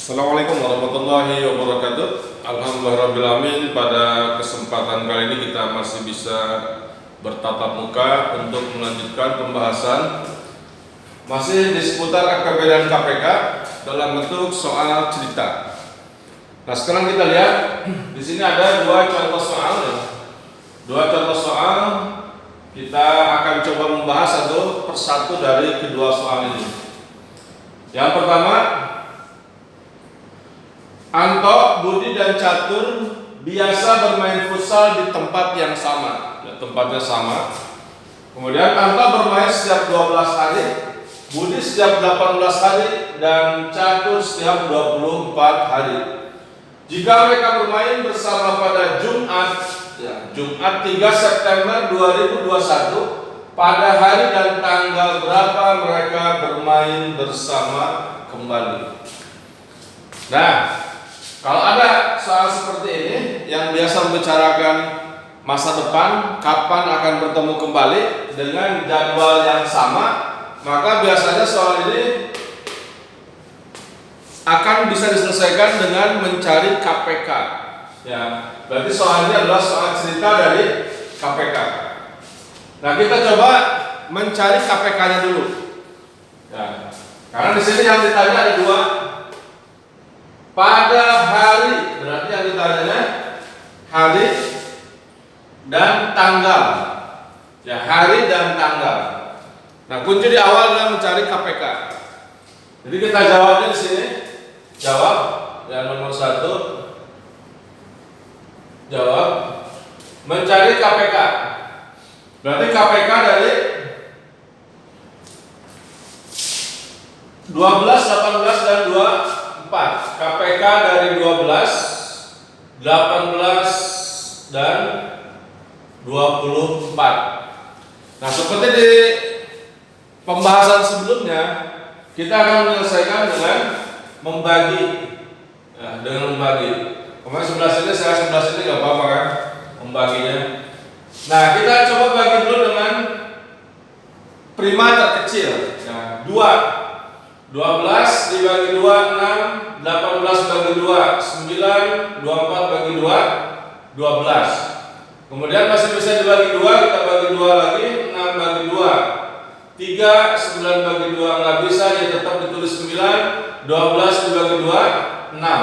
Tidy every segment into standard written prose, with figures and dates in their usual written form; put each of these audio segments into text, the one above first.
Assalamualaikum warahmatullahi wabarakatuh. Alhamdulillahirrabbilalamin. Pada kesempatan kali ini kita masih bisa bertatap muka untuk melanjutkan pembahasan masih di seputar AKB dan KPK dalam bentuk soal cerita. Nah, sekarang kita lihat di sini ada dua contoh soal ya. Dua contoh soal kita akan coba membahas satu persatu dari kedua soal ini. Yang pertama, Anto, Budi, dan Catur biasa bermain futsal di tempat yang sama. Ya, tempatnya sama. Kemudian Anto bermain setiap 12 hari, Budi setiap 18 hari, dan Catur setiap 24 hari. Jika mereka bermain bersama pada Jumat 3 September 2021, pada hari dan tanggal berapa mereka bermain bersama kembali? Nah, kalau ada soal seperti ini yang biasa membicarakan masa depan, kapan akan bertemu kembali dengan jadwal yang sama, maka biasanya soal ini akan bisa diselesaikan dengan mencari KPK. Ya, berarti soal ini adalah soal cerita dari KPK. Nah, kita coba mencari KPK-nya dulu. Ya, karena di sini yang ditanya ada dua. Pada hari, berarti yang ditanya hari dan tanggal. Ya, hari dan tanggal. Nah, kunci di awal adalah mencari KPK. Jadi kita jawabnya di sini. Jawab yang nomor 1. Jawab mencari KPK. Berarti KPK dari 12, 18 dan 24. KPK dari 12, 18 dan 24. Nah, seperti di pembahasan sebelumnya, kita akan menyelesaikan dengan membagi. Nah, dengan membagi. Kemarin 11 ini, saya 11 ini gak apa-apa kan membaginya. Nah, kita coba bagi dulu dengan prima terkecil. Nah, 2. 12 dibagi 2, 6, 18 bagi 2, 9, 24 bagi 2, 12. Kemudian masih bisa dibagi 2, kita bagi 2 lagi, 6 bagi 2, 3, 9 bagi 2 nggak bisa, ya tetap ditulis 9, 12 dibagi 2, 6. Nah,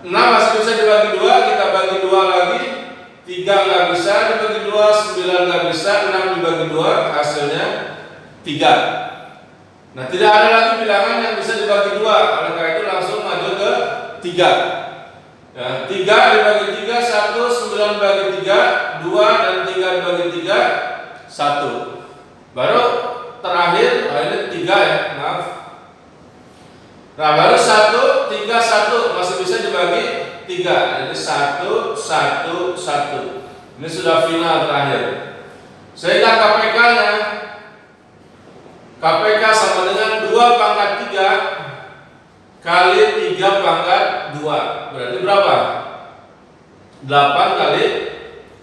6 masih bisa dibagi 2, kita bagi 2 lagi, 3 nggak bisa dibagi 2, 9 nggak bisa, 6 dibagi 2, hasilnya 3. Nah, tidak ada lagi bilangan yang bisa dibagi 2. Oleh karena itu langsung maju ke 3. Ya, 3 dibagi 3, 1, 9 bagi 3, 2, dan 3 dibagi 3, 1. Baru terakhir, ini 3 ya, maaf. Nah, baru 1, 3, 1 masih bisa dibagi 3. Jadi 1, 1, 1. Ini sudah final terakhir. Sehingga KPK-nya sama dengan 2 pangkat 3 kali 3 pangkat 2. Berarti berapa? 8 kali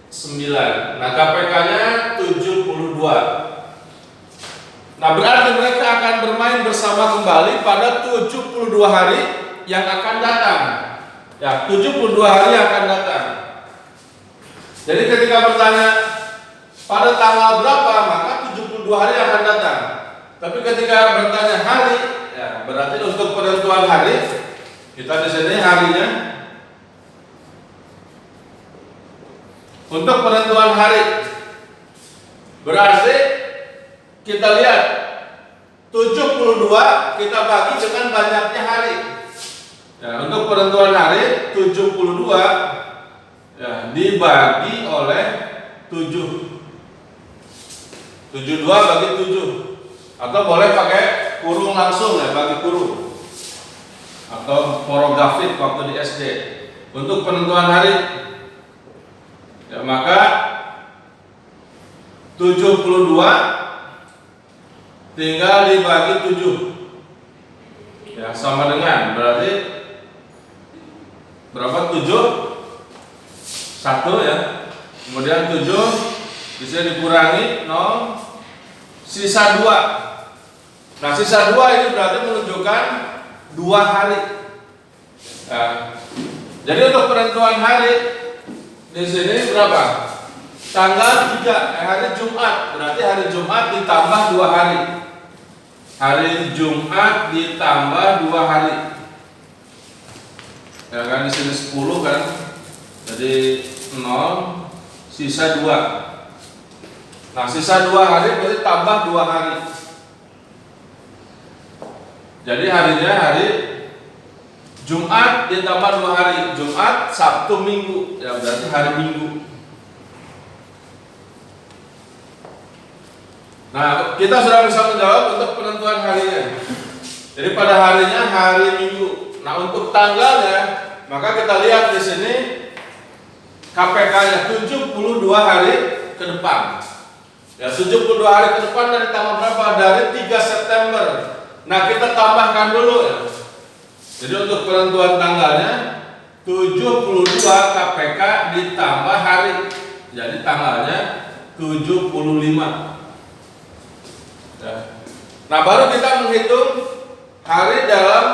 9. Nah, KPK-nya 72. Nah, berarti mereka akan bermain bersama kembali pada 72 hari yang akan datang. Ya, 72 hari yang akan datang. Jadi ketika bertanya pada tanggal berapa, maka 72 hari akan datang. Tapi ketika bertanya hari, ya berarti untuk penentuan hari, kita di sini harinya. Untuk penentuan hari, berarti kita lihat 72 kita bagi dengan banyaknya hari. Ya, untuk penentuan hari 72 ya, dibagi oleh 7. 72 bagi 7. Atau boleh pakai kurung langsung ya, bagi kurung. Atau porografik waktu di SD. Untuk penentuan hari, ya maka 72 tinggal dibagi 7. Ya, sama dengan berarti berapa? 7 1 ya. Kemudian 7 bisa dikurangi 0, sisa 2. Nah, sisa 2 ini berarti menunjukkan 2 hari. Nah, jadi untuk penentuan hari di sini berapa? Tanggal 3, hari Jumat. Berarti hari Jumat ditambah 2 hari. Hari Jumat ditambah 2 hari. Ya kan di sini 10 kan. Jadi 0 sisa 2. Nah, sisa 2 hari berarti tambah 2 hari. Jadi harinya hari Jumat ditambah 2 hari. Jumat, Sabtu, Minggu. Ya berarti hari Minggu. Nah, kita sudah bisa menjawab untuk penentuan harinya. Jadi pada harinya hari Minggu. Nah, untuk tanggalnya, maka kita lihat di sini KPK-nya 72 hari ke depan. Ya, 72 hari ke depan dari tanggal berapa? Dari 3 September. Nah, kita tambahkan dulu ya. Jadi untuk penentuan tanggalnya 72 KPK ditambah hari. Jadi tanggalnya 75. Nah, baru kita menghitung hari dalam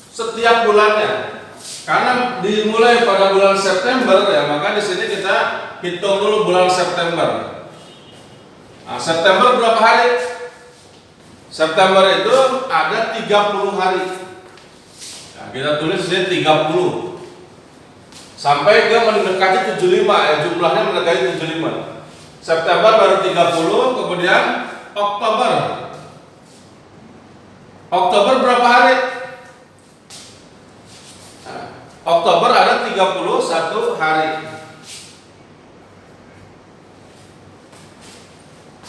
setiap bulannya. Karena dimulai pada bulan September ya, maka di sini kita hitung dulu bulan September. Nah, September berapa hari? September itu ada 30 hari. Nah, kita tulis di sini 30. Sampai ke mendekati 75 ya, jumlahnya mendekati 75. September baru 30, kemudian Oktober. Oktober berapa hari? Nah, Oktober ada 31 hari.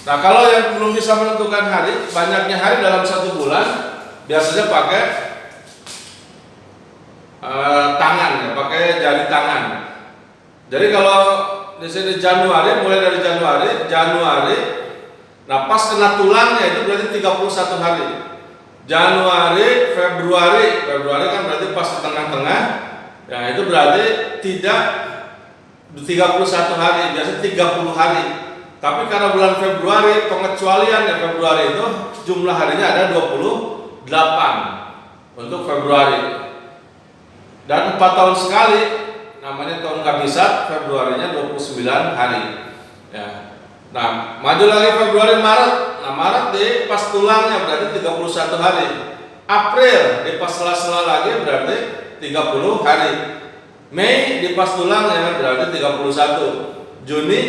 Nah, kalau yang belum bisa menentukan hari, banyaknya hari dalam satu bulan, biasanya pakai tangan ya, pakai jari tangan. Jadi kalau di sini Januari, mulai dari Januari. Nah, pas kena tulangnya itu berarti 31 hari. Januari, Februari kan berarti pas di tengah-tengah. Ya, itu berarti tidak 31 hari, biasanya 30 hari. Tapi karena bulan Februari, pengecualian ya Februari itu jumlah harinya ada 28 untuk Februari. Dan 4 tahun sekali, namanya tahun kabisat, Februarinya 29 hari. Ya. Nah, maju lagi Februari, Maret. Nah, Maret di pas tulangnya berarti 31 hari. April di pas sela-sela lagi berarti 30 hari. Mei di pas tulangnya berarti 31. Juni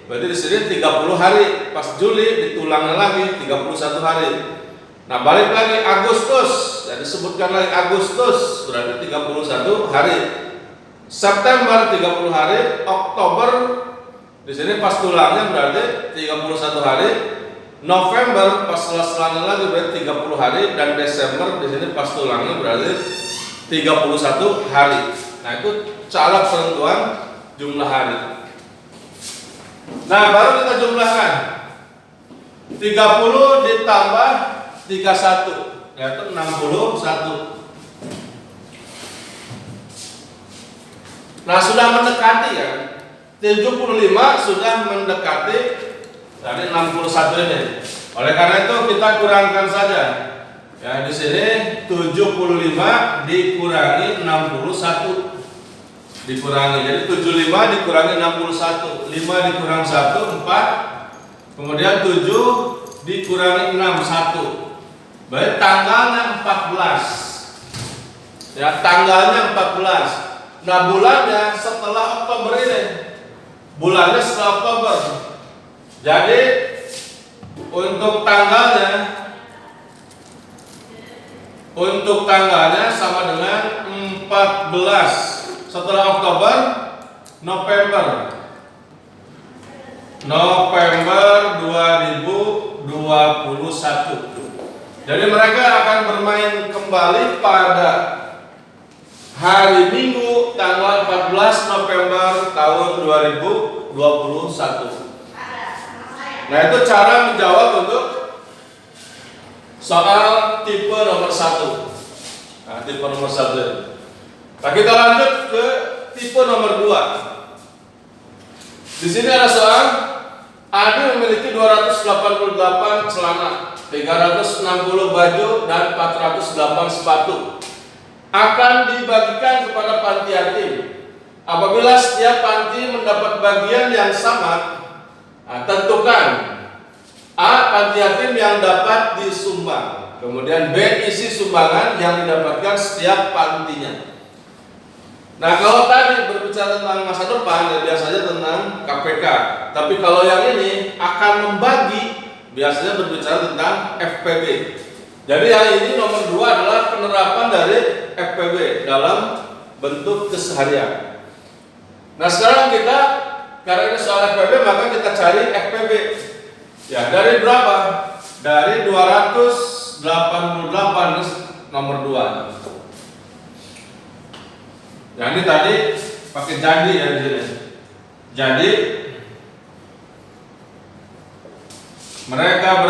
berarti di sini 30 hari. Pas Juli di tulangnya lagi 31 hari. Nah, balik lagi Agustus. Jadi disebutkan lagi Agustus berarti 31 hari. September 30 hari, Oktober di sini pas tulangnya berarti 31 hari, November pas sela-selanya lagi berarti 30 hari, dan Desember di sini pas tulangnya berarti 31 hari. Nah, itu cara penentuan jumlah hari. Nah, baru kita jumlahkan 30 ditambah 31 yaitu 61. Nah, sudah mendekati ya. 75 sudah mendekati dari 61 ini. Oleh karena itu kita kurangkan saja. Ya, di sini 75 dikurangi 61. Dikurangi. Jadi 75 dikurangi 61. 5 dikurang 1 4. Kemudian 7 dikurangi 6 1. Berarti tanggalnya 14. Ya, tanggalnya 14. Nah, bulannya setelah Oktober ini. Bulannya setelah Oktober. Jadi untuk tanggalnya sama dengan 14 setelah Oktober, November 2021. Jadi mereka akan bermain kembali pada hari Minggu tanggal 14 November tahun 2021. Nah, itu cara menjawab untuk soal tipe nomor 1. Nah, tipe nomor 1. Nah, kita lanjut ke tipe nomor 2. Di sini ada soal Adi memiliki 288 celana, 360 baju, dan 408 sepatu. Akan dibagikan kepada panti yatim. Apabila setiap panti mendapat bagian yang sama, tentukan A. Panti yatim yang dapat disumbang, kemudian B. Isi sumbangan yang didapatkan setiap pantinya. Nah, kalau tadi berbicara tentang masa depan, ya biasanya tentang KPK. Tapi kalau yang ini akan membagi, biasanya berbicara tentang FPB. Jadi yang ini nomor 2 adalah penerapan dari FPB dalam bentuk keseharian. Nah, sekarang kita, karena ini soal FPB, maka kita cari FPB. Ya, dari berapa? Dari 288, nomor 2. Nah, ini tadi pakai jadi ya di sini. Jadi mereka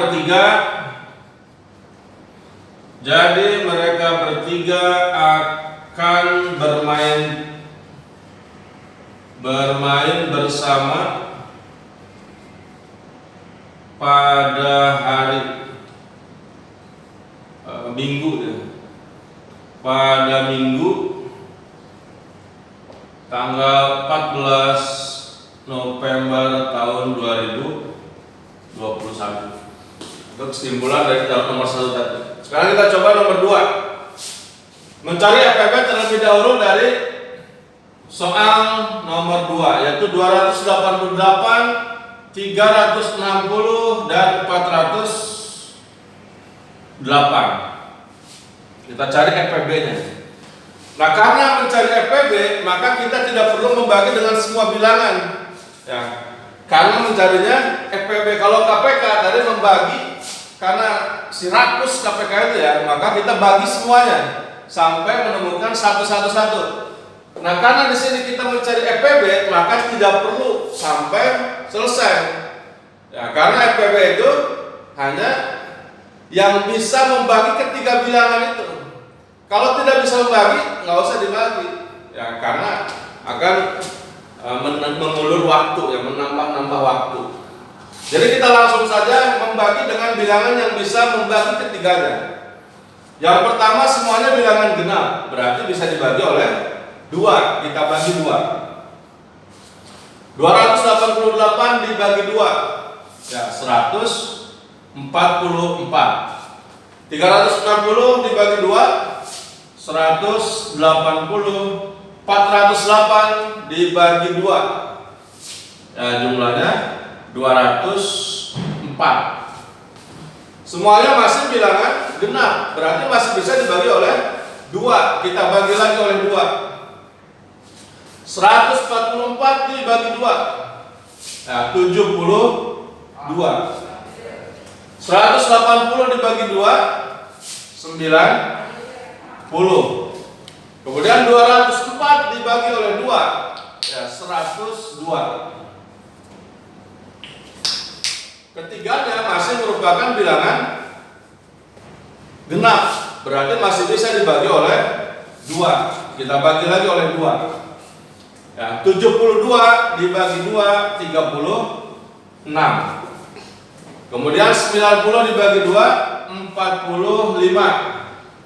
bertiga akan bermain bersama pada hari Minggu ya. Pada Minggu tanggal 14 November tahun 2021. Untuk kesimpulan dari dalam nomor 1 tadi. Sekarang kita coba nomor 2. Mencari FPB terlebih dahulu dari soal nomor 2, yaitu 288, 360, dan 408. Kita cari FPB-nya. Nah, karena mencari FPB, maka kita tidak perlu membagi dengan semua bilangan. Ya, karena mencarinya FPB. Kalau KPK tadi membagi, karena si rakus KPK itu ya, maka kita bagi semuanya sampai menemukan satu. Nah, karena di sini kita mencari FPB, maka tidak perlu sampai selesai. Ya, karena FPB itu hanya yang bisa membagi ketiga bilangan itu. Kalau tidak bisa membagi, nggak usah dibagi, ya karena akan mengulur waktu, ya menambah waktu. Jadi kita langsung saja membagi dengan bilangan yang bisa membagi ketiganya. Yang pertama semuanya bilangan genap, berarti bisa dibagi oleh 2. Kita bagi 2. 288 dibagi 2, ya 144. 360 dibagi 2, 180. 408 dibagi 2, ya jumlahnya 204. Semuanya masih bilangan genap, berarti masih bisa dibagi oleh 2. Kita bagi lagi oleh 2. 144 dibagi 2, nah 72. 180 dibagi 2, 90. Kemudian 204 dibagi oleh 2, ya 102. Ketiganya masih merupakan bilangan genap, berarti masih bisa dibagi oleh 2. Kita bagi lagi oleh 2. Ya, 72 dibagi 2, 36. Kemudian 90 dibagi 2, 45.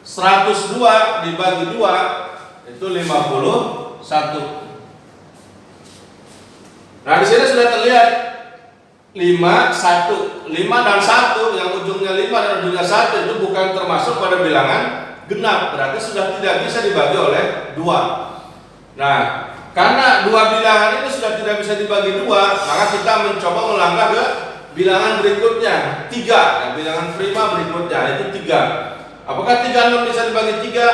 102 dibagi 2 itu 51. Nah, di sini sudah terlihat 5 dan 1, yang ujungnya 5 dan ujungnya 1 itu bukan termasuk pada bilangan genap, berarti sudah tidak bisa dibagi oleh 2. Nah, karena 2 bilangan ini sudah tidak bisa dibagi 2, maka kita mencoba melangkah ke bilangan berikutnya, 3. Nah, bilangan prima berikutnya itu 3. Apakah 36 bisa dibagi 3?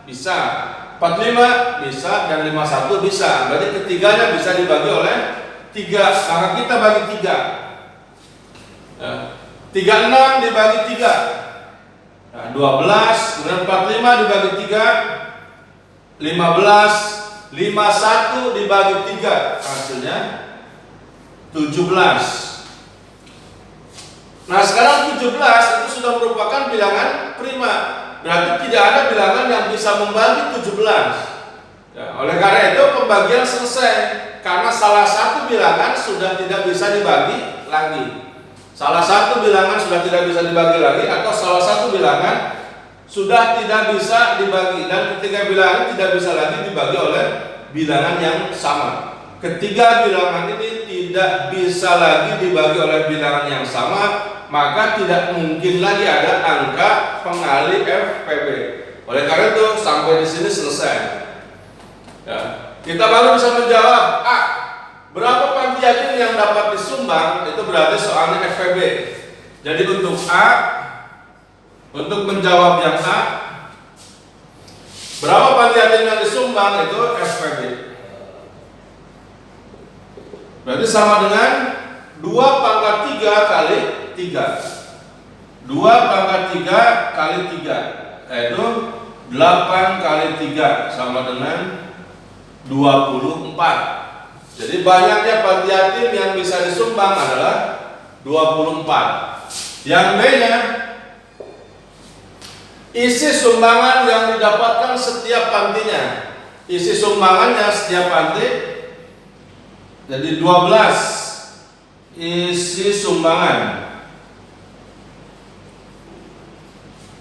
Bisa. 45 bisa, dan 51 bisa. Berarti ketiganya bisa dibagi oleh 3. Maka kita bagi 3. 36 dibagi 3, nah, 12. Kemudian 45 dibagi 3, 15. 51 dibagi 3, hasilnya 17. Nah, sekarang 17 itu sudah merupakan bilangan prima, berarti tidak ada bilangan yang bisa membagi 17. Ya, oleh karena itu pembagian selesai, karena salah satu bilangan sudah tidak bisa dibagi lagi. Salah satu bilangan sudah tidak bisa dibagi lagi, atau salah satu bilangan sudah tidak bisa dibagi, dan ketiga bilangan tidak bisa lagi dibagi oleh bilangan yang sama. Ketiga bilangan ini tidak bisa lagi dibagi oleh bilangan yang sama, maka tidak mungkin lagi ada angka pengali FPB. Oleh karena itu sampai di sini selesai. Ya. Kita baru bisa menjawab A. Berapa panti yatim yang dapat disumbang? Itu berarti soalnya FPB. Jadi untuk A, untuk menjawab yang A, berapa panti yatim yang disumbang itu FPB. Berarti sama dengan 2 pangkat 3 kali 3. 2 pangkat 3 kali 3, yaitu 8 kali 3 sama dengan 24. Jadi banyaknya panti yatim yang bisa disumbang adalah 24. Yang B-nya, isi sumbangan yang didapatkan setiap pantinya. Isi sumbangannya setiap panti jadi 12 isi sumbangan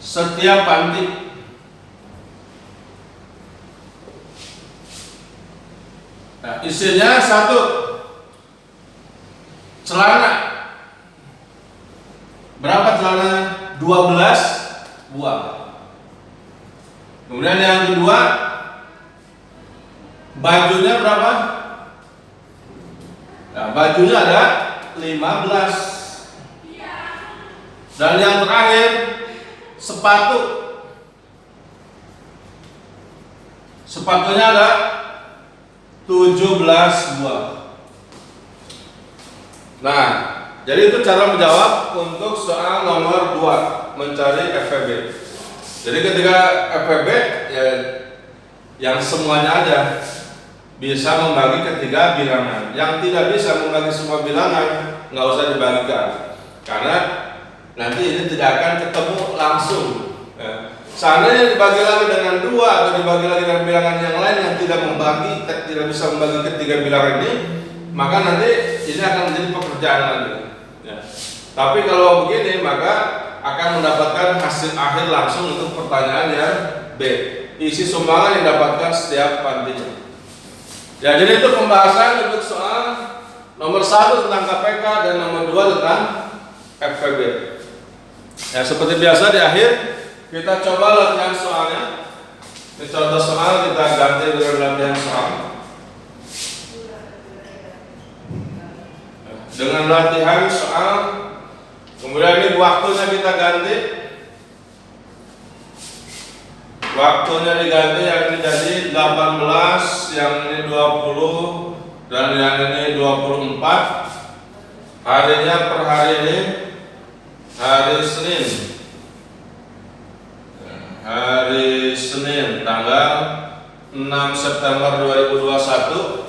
setiap panti. Nah, isinya 1 celana. Berapa celana? 12 buah. Kemudian yang kedua, bajunya berapa? Nah, bajunya ada 15. Dan yang terakhir, sepatu. Sepatunya ada 17 buah. Nah, jadi itu cara menjawab untuk soal nomor 2, mencari FPB. Jadi ketika FPB ya, yang semuanya ada bisa membagi ketiga bilangan. Yang tidak bisa membagi semua bilangan nggak usah dibagikan, karena nanti ini tidak akan ketemu langsung. Ya. Seandainya dibagi lagi dengan 2 atau dibagi lagi dengan bilangan yang lain yang tidak bisa membagi ketiga bilangan ini, maka nanti ini akan menjadi pekerjaan lagi. Ya. Tapi kalau begini, maka akan mendapatkan hasil akhir langsung untuk pertanyaan yang B. Isi sumbangan yang didapatkan setiap pantinya. Ya, jadi itu pembahasan untuk soal nomor 1 tentang KPK dan nomor 2 tentang FPB. Ya, seperti biasa di akhir kita coba latihan soalnya. Ini contoh soal, kita ganti dengan latihan soal. Dengan latihan soal, kemudian ini waktunya kita ganti. Waktunya diganti, yang ini jadi 18, yang ini 20, dan yang ini 24. Harinya per hari ini hari Senin. Hari Senin tanggal 6 September 2021.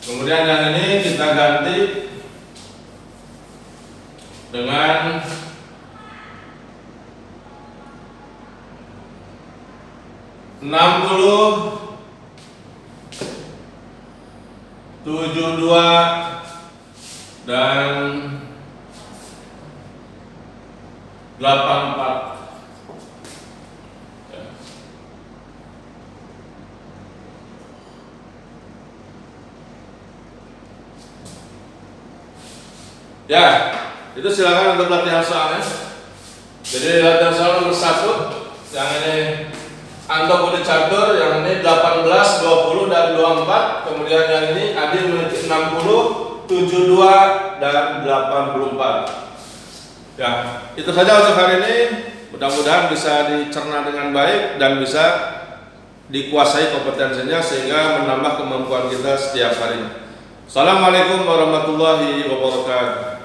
Kemudian yang ini kita ganti dengan 60, 72, dan 84. Ya, itu silakan untuk latihan soalnya. Jadi latihan soal nomor 1, yang ini Anto Budi Catur, yang ini 18, 20, dan 24. Kemudian yang ini Adi memiliki 60, 72, dan 84. Ya, itu saja untuk hari ini. Mudah-mudahan bisa dicerna dengan baik dan bisa dikuasai kompetensinya sehingga menambah kemampuan kita setiap harinya. Assalamualaikum warahmatullahi wabarakatuh.